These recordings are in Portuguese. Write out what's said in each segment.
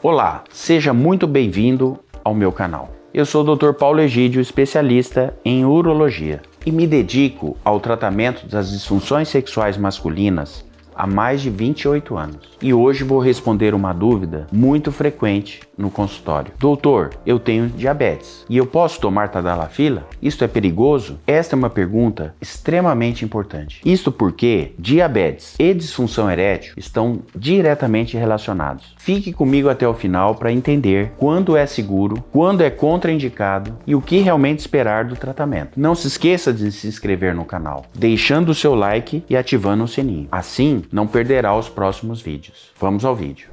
Olá, seja muito bem-vindo ao meu canal. Eu sou o Dr. Paulo Egídio, especialista em urologia, e me dedico ao tratamento das disfunções sexuais masculinas há mais de 28 anos. E hoje vou responder uma dúvida muito frequente no consultório. Doutor, eu tenho diabetes e eu posso tomar tadalafila? Isto é perigoso? Esta é uma pergunta extremamente importante. Isto porque diabetes e disfunção erétil estão diretamente relacionados. Fique comigo até o final para entender quando é seguro, quando é contraindicado e o que realmente esperar do tratamento. Não se esqueça de se inscrever no canal, deixando o seu like e ativando o sininho. Assim, não perderá os próximos vídeos. Vamos ao vídeo.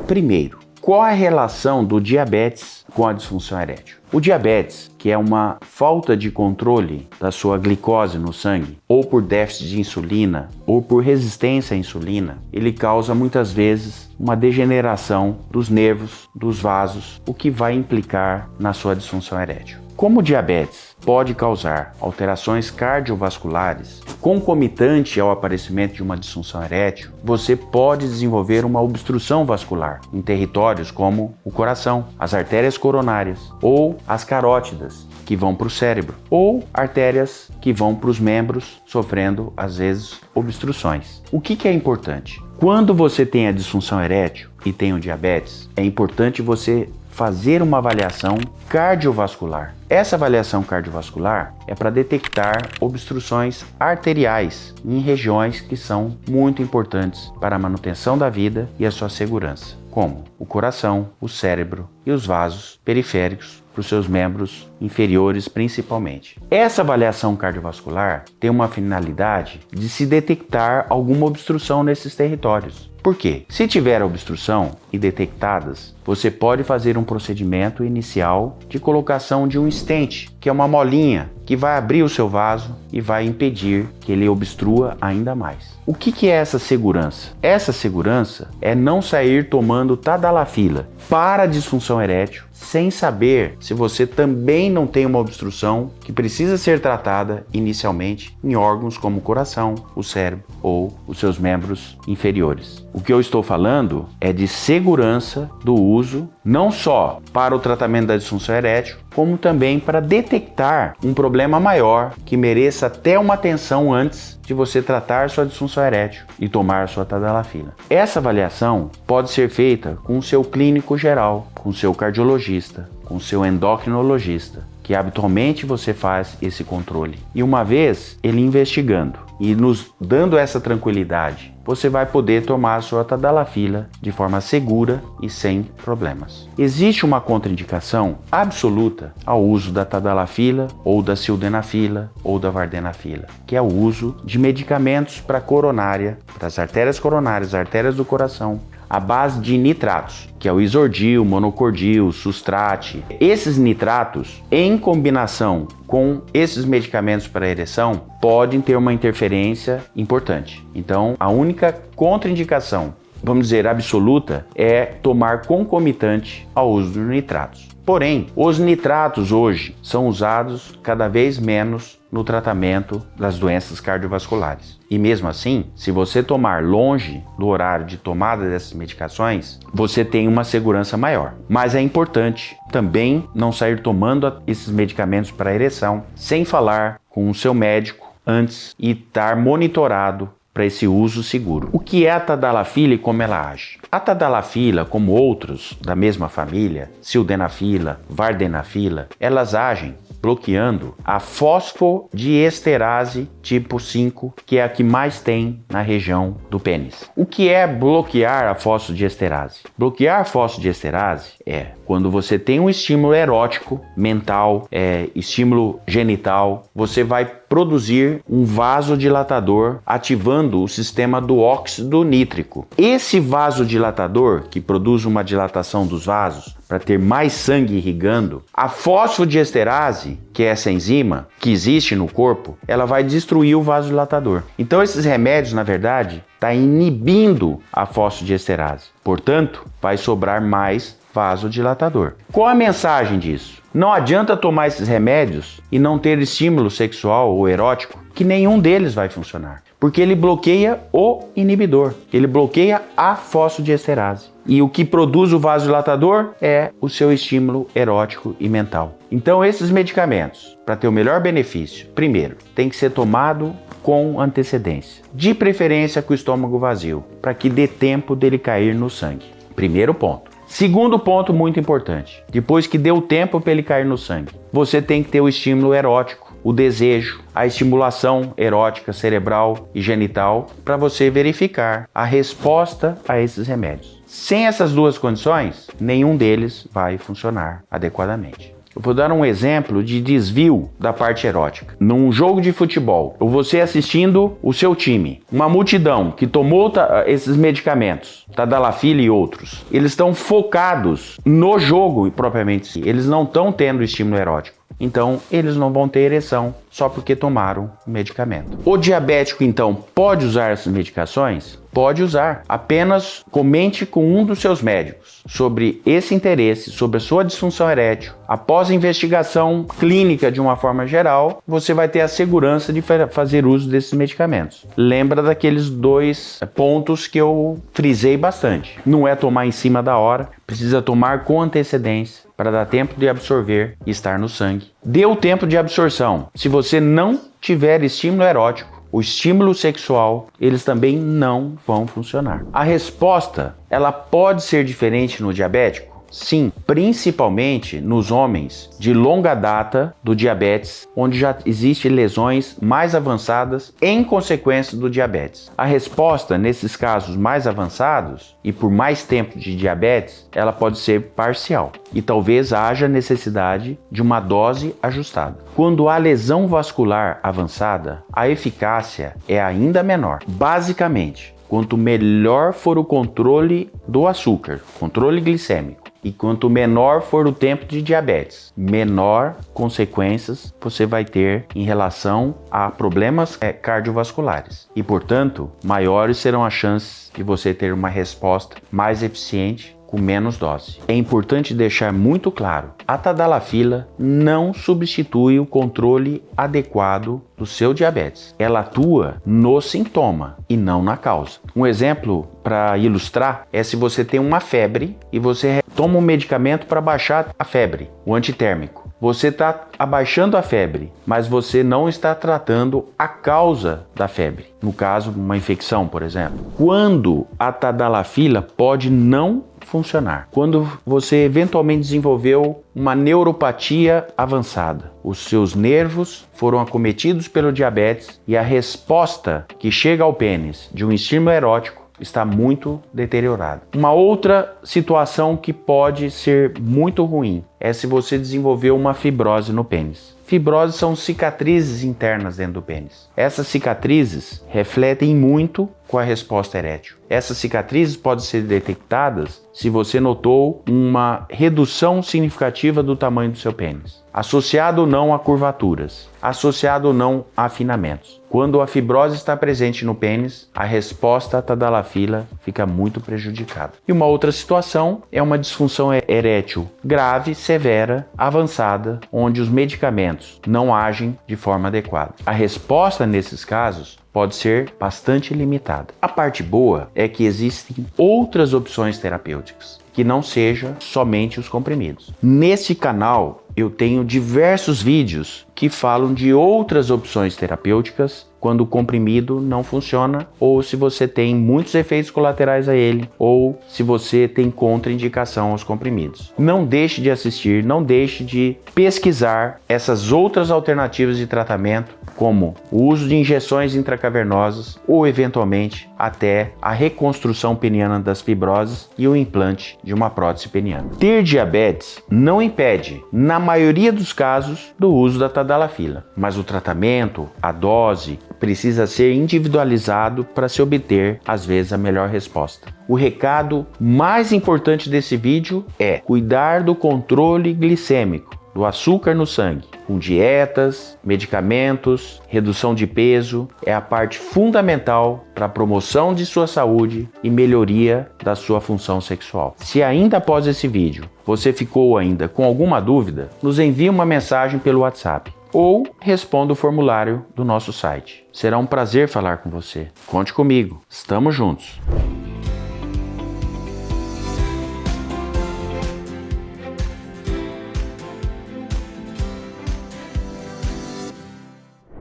Primeiro, qual a relação do diabetes com a disfunção erétil? O diabetes, que é uma falta de controle da sua glicose no sangue, ou por déficit de insulina, ou por resistência à insulina, ele causa muitas vezes uma degeneração dos nervos, dos vasos, o que vai implicar na sua disfunção erétil. Como o diabetes pode causar alterações cardiovasculares concomitante ao aparecimento de uma disfunção erétil, você pode desenvolver uma obstrução vascular em territórios como o coração, as artérias coronárias ou as carótidas, que vão para o cérebro, ou artérias que vão para os membros, sofrendo às vezes obstruções. O que é importante? Quando você tem a disfunção erétil e tem o diabetes, é importante você fazer uma avaliação cardiovascular. Essa avaliação cardiovascular é para detectar obstruções arteriais em regiões que são muito importantes para a manutenção da vida e a sua segurança, como o coração, o cérebro e os vasos periféricos para os seus membros inferiores principalmente. Essa avaliação cardiovascular tem uma finalidade de se detectar alguma obstrução nesses territórios. Por quê? Se tiver obstrução e detectadas, você pode fazer um procedimento inicial de colocação de um stent, que é uma molinha que vai abrir o seu vaso e vai impedir que ele obstrua ainda mais. O que é essa segurança? Essa segurança é não sair tomando tadalafila para a disfunção erétil sem saber se você também não tem uma obstrução que precisa ser tratada inicialmente em órgãos como o coração, o cérebro ou os seus membros inferiores. O que eu estou falando é de segurança do uso, não só para o tratamento da disfunção erétil, como também para detectar um problema maior que mereça até uma atenção antes de você tratar sua disfunção erétil e tomar sua tadalafila. Essa avaliação pode ser feita com o seu clínico geral, com o seu cardiologista, com o seu endocrinologista, que habitualmente você faz esse controle. E uma vez ele investigando e nos dando essa tranquilidade, você vai poder tomar a sua tadalafila de forma segura e sem problemas. Existe uma contraindicação absoluta ao uso da tadalafila ou da sildenafila ou da vardenafila, que é o uso de medicamentos para coronária, para as artérias coronárias, artérias do coração, à base de nitratos, que é o isordil, monocordil, sustrate. Esses nitratos, em combinação com esses medicamentos para ereção, podem ter uma interferência importante. Então, a única contraindicação, vamos dizer, absoluta, é tomar concomitante ao uso dos nitratos. Porém, os nitratos hoje são usados cada vez menos no tratamento das doenças cardiovasculares. E mesmo assim, se você tomar longe do horário de tomada dessas medicações, você tem uma segurança maior. Mas é importante também não sair tomando esses medicamentos para ereção sem falar com o seu médico antes e estar monitorado para esse uso seguro. O que é a tadalafila e como ela age? A tadalafila, como outros da mesma família, sildenafila, vardenafila, elas agem bloqueando a fosfodiesterase tipo 5, que é a que mais tem na região do pênis. O que é bloquear a fosfodiesterase? Bloquear a fosfodiesterase é quando você tem um estímulo erótico, mental, estímulo genital, você vai produzir um vasodilatador ativando o sistema do óxido nítrico. Esse vasodilatador, que produz uma dilatação dos vasos para ter mais sangue irrigando, a fosfodiesterase, que é essa enzima que existe no corpo, ela vai destruir o vasodilatador. Então esses remédios, na verdade, está inibindo a fosfodiesterase. Portanto, vai sobrar mais vasodilatador. Qual a mensagem disso? Não adianta tomar esses remédios e não ter estímulo sexual ou erótico, que nenhum deles vai funcionar. Porque ele bloqueia o inibidor, ele bloqueia a fosfodiesterase. E o que produz o vasodilatador é o seu estímulo erótico e mental. Então esses medicamentos, para ter o melhor benefício, primeiro, tem que ser tomado com antecedência. De preferência com o estômago vazio, para que dê tempo dele cair no sangue. Primeiro ponto. Segundo ponto muito importante, depois que deu tempo para ele cair no sangue, você tem que ter o estímulo erótico, o desejo, a estimulação erótica cerebral e genital para você verificar a resposta a esses remédios. Sem essas duas condições, nenhum deles vai funcionar adequadamente. Eu vou dar um exemplo de desvio da parte erótica. Num jogo de futebol, ou você assistindo o seu time, uma multidão que tomou esses medicamentos, Tadalafila e outros, eles estão focados no jogo propriamente. Eles não estão tendo estímulo erótico. Então, eles não vão ter ereção só porque tomaram o medicamento. O diabético, então, pode usar essas medicações? Pode usar. Apenas comente com um dos seus médicos sobre esse interesse, sobre a sua disfunção erétil. Após a investigação clínica de uma forma geral, você vai ter a segurança de fazer uso desses medicamentos. Lembra daqueles dois pontos que eu frisei bastante. Não é tomar em cima da hora, precisa tomar com antecedência para dar tempo de absorver e estar no sangue. Deu tempo de absorção. Se você não tiver estímulo erótico, o estímulo sexual, eles também não vão funcionar. A resposta, ela pode ser diferente no diabético? Sim, principalmente nos homens de longa data do diabetes, onde já existem lesões mais avançadas em consequência do diabetes. A resposta nesses casos mais avançados e por mais tempo de diabetes, ela pode ser parcial e talvez haja necessidade de uma dose ajustada. Quando há lesão vascular avançada, a eficácia é ainda menor. Basicamente, quanto melhor for o controle do açúcar, controle glicêmico, e quanto menor for o tempo de diabetes, menor consequências você vai ter em relação a problemas cardiovasculares. E, portanto, maiores serão as chances de você ter uma resposta mais eficiente com menos dose. É importante deixar muito claro, a Tadalafila não substitui o controle adequado do seu diabetes. Ela atua no sintoma e não na causa. Um exemplo para ilustrar é se você tem uma febre e você toma um medicamento para baixar a febre, o antitérmico. Você está abaixando a febre, mas você não está tratando a causa da febre. No caso, uma infecção, por exemplo. Quando a Tadalafila pode não funcionar. Quando você eventualmente desenvolveu uma neuropatia avançada, os seus nervos foram acometidos pelo diabetes e a resposta que chega ao pênis de um estímulo erótico está muito deteriorada. Uma outra situação que pode ser muito ruim é se você desenvolveu uma fibrose no pênis. Fibroses são cicatrizes internas dentro do pênis. Essas cicatrizes refletem muito com a resposta erétil. Essas cicatrizes podem ser detectadas se você notou uma redução significativa do tamanho do seu pênis, associado ou não a curvaturas, associado ou não a afinamentos. Quando a fibrose está presente no pênis, a resposta à Tadalafila fica muito prejudicada. E uma outra situação é uma disfunção erétil grave, severa, avançada, onde os medicamentos não agem de forma adequada. A resposta nesses casos pode ser bastante limitada. A parte boa é que existem outras opções terapêuticas, que não sejam somente os comprimidos. Nesse canal eu tenho diversos vídeos que falam de outras opções terapêuticas quando o comprimido não funciona, ou se você tem muitos efeitos colaterais a ele, ou se você tem contraindicação aos comprimidos. Não deixe de assistir, não deixe de pesquisar essas outras alternativas de tratamento, como o uso de injeções intracavernosas ou, eventualmente, até a reconstrução peniana das fibroses e o implante de uma prótese peniana. Ter diabetes não impede, na maioria dos casos, do uso da Tadalafila, mas o tratamento, a dose, precisa ser individualizado para se obter, às vezes, a melhor resposta. O recado mais importante desse vídeo é cuidar do controle glicêmico do açúcar no sangue, com dietas, medicamentos, redução de peso, é a parte fundamental para a promoção de sua saúde e melhoria da sua função sexual. Se ainda após esse vídeo você ficou ainda com alguma dúvida, nos envie uma mensagem pelo WhatsApp ou responda o formulário do nosso site. Será um prazer falar com você. Conte comigo. Estamos juntos.